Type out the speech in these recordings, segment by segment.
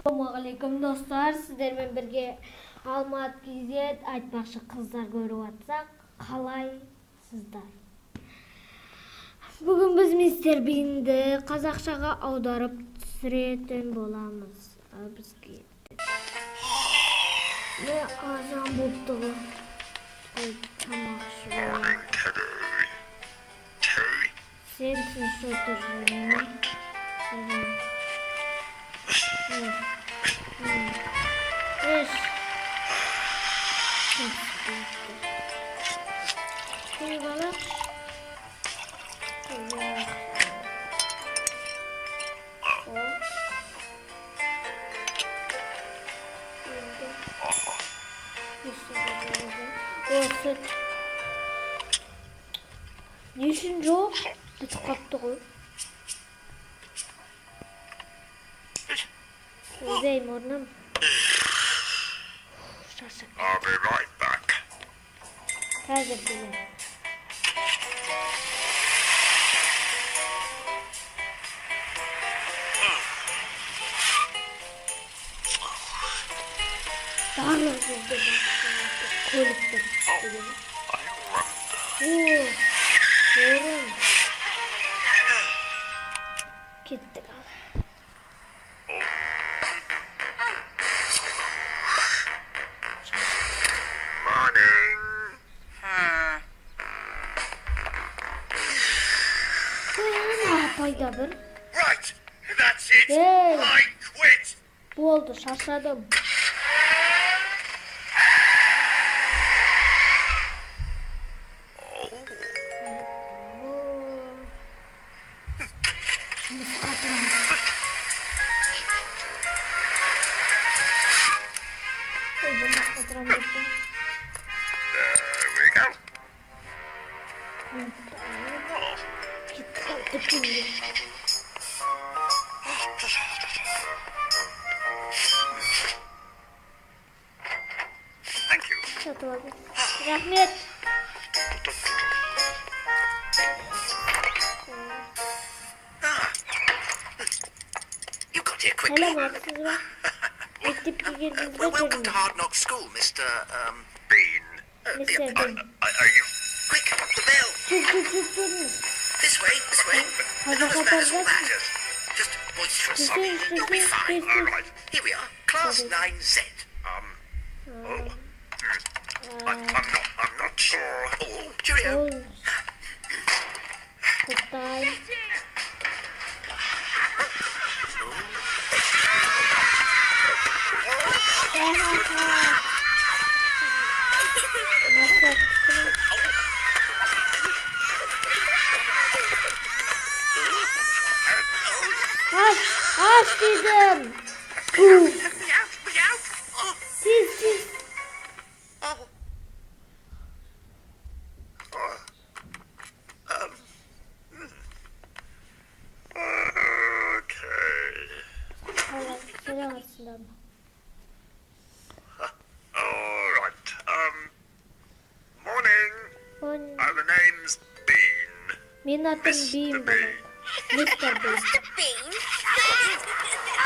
Assalamualaikum dostlar, sizlerмен birге Алмат KZ айтпақшы қыздар көріп атсақ, қалайсыздар? Бүгін біз мистер Бинді қазақшаға аударып түсіретін боламыз. Бізге не азан болыпты ғой. Тамақ сенсің шотыр не үшін жоқ? Бітіп қапты ғой. Өзейм орным. I'll be right back. Қазір келем. Барлық жерде көліктер. Орын. Кеттік ал. Пайда бір. Right, that's it. Hey. I quit. Болды, шаршадым. There we go. Thank you. Рахмет. You got here quickly. Сәлеметсіз бе? Мектепке келдіңіз бе? Welcome to Hard Knock School, Mr. Bean. Mr. Bean. Are you quick? The bell. Жүріңіз. This way. Not as bad as all that. Just boisterous sorry. You'll be fine. All right. Here we are. Class 9Z. I'm not sure. Oh, cheerio. Goodbye. Aç dedim. Siz. Morning. The name's Bean. Benim adım Bean. Mr. Bean. Mr. Bean.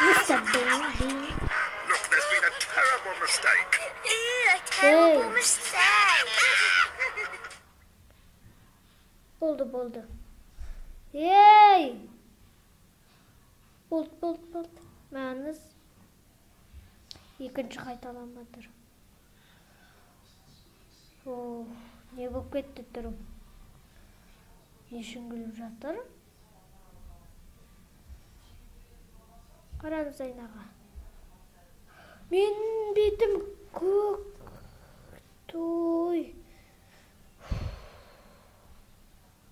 Mr. Bean. Look, there's been a terrible mistake. Hey. Mistake. Oldu. Hey. Болды. Мәңіз. Екінші қайталанбадыр. Не болып кетті тұрым? Не үшін күліп жатыр? Қараңыз айнаға. Менің бетім көк. Той.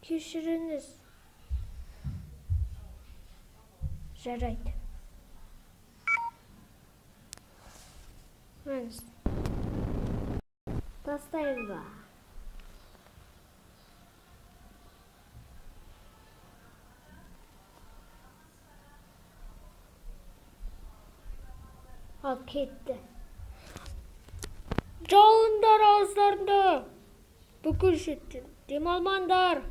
Кешіріңіз. Жарайды. Мәңіз. Тастайын ба. Al ketdi. Жауындар ауыздарында. Бүкіл шеттен. Демалмаңдар.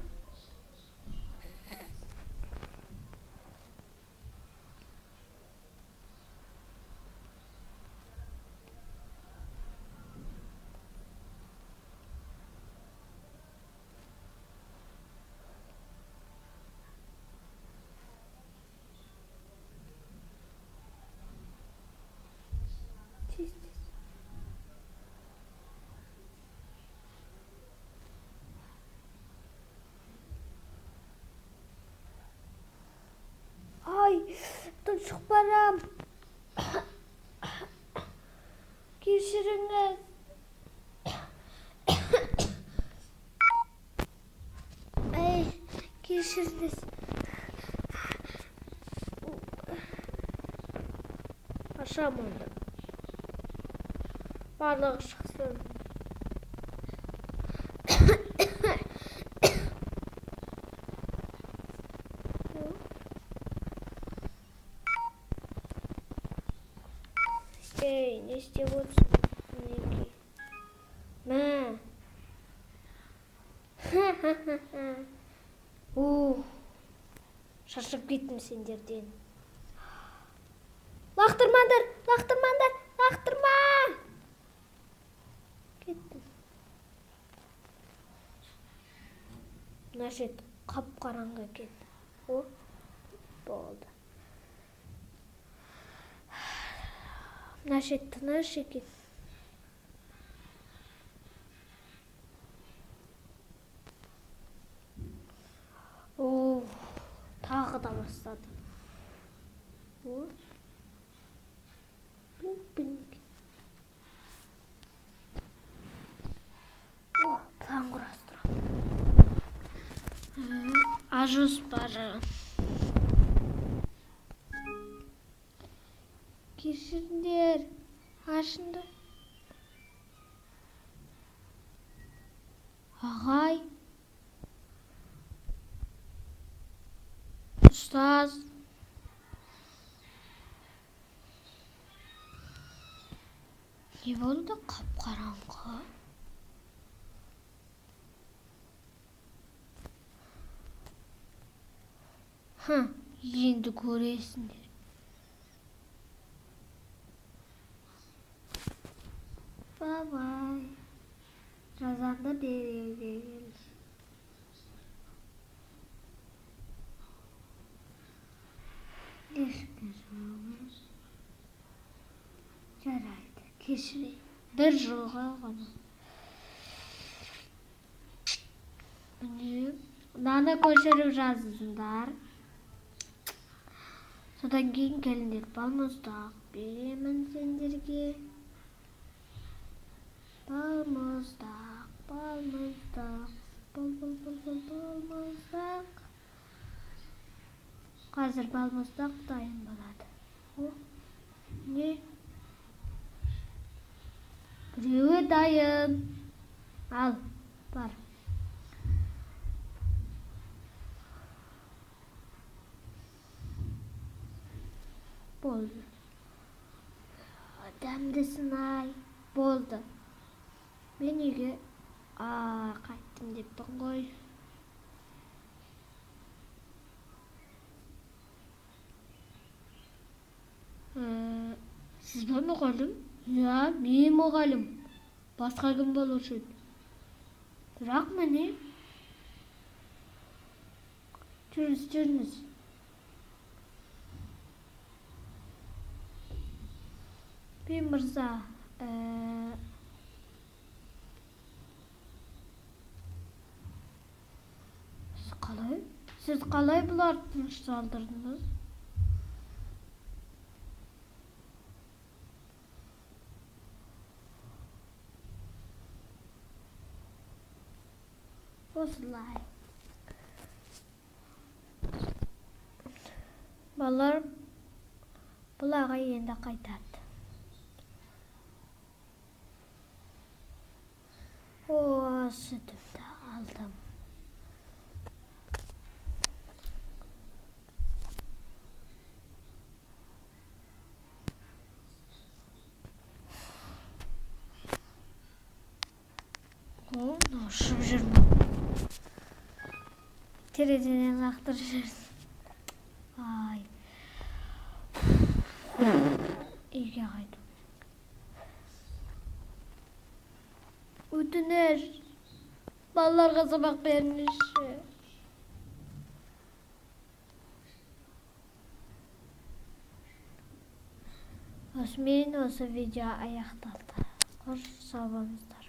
uçup baram. Kişiriniz. Ey, kişiriniz. Aşağı oldu. Bardağı çıksın. Ey, ne istiyorsun? Ne? Şaşıp gitmişsin derden. Laktırmandır, laktırma. Gittim. Naşet kapkaranlık ekan. O bo'ldi. Naşet tinish ekan. Tagı da başladı. Bing. Plan kurastıralım. Ajus barı. Kişiler. Aşında. Ağay. Ustaz. Ne oldu kapkaranlık? Endi ko'rasizlar. Bye bye. Razanda bereyim. Geçmiyoruz. Jaraydı. Keşri. Bir жылға ғана. Məni көшіріп жазыңыздар. Содан кейін келіңдер. Балмұздақ беремін сендерге. Балмұздақ. Балмұздақ. Қазір балмұздақ дайын болады. Не? Біреуі дайын. Ал, бар. Болды. Дәмдісін ай. Болды. Мен үйге қайттым дептің ғой. Сіз бе мұғалім? Ja, мен мұғалім. Басқа кім болушы еді? Бірақ міне. Жүріңіз. Ben Mirza. Siz qalay bular tinch saldırdınız? Osılay. Балар бұлаға енді қайтады. Sütümde aldım. Noşum жүрмін. Терезеден лақтырып жүрсін. Ай. Үйге қайдым. Өтінер. Балаларға сабақ беріңізші. Осымен осы видео аяқталды. Қош сау болыңыздар.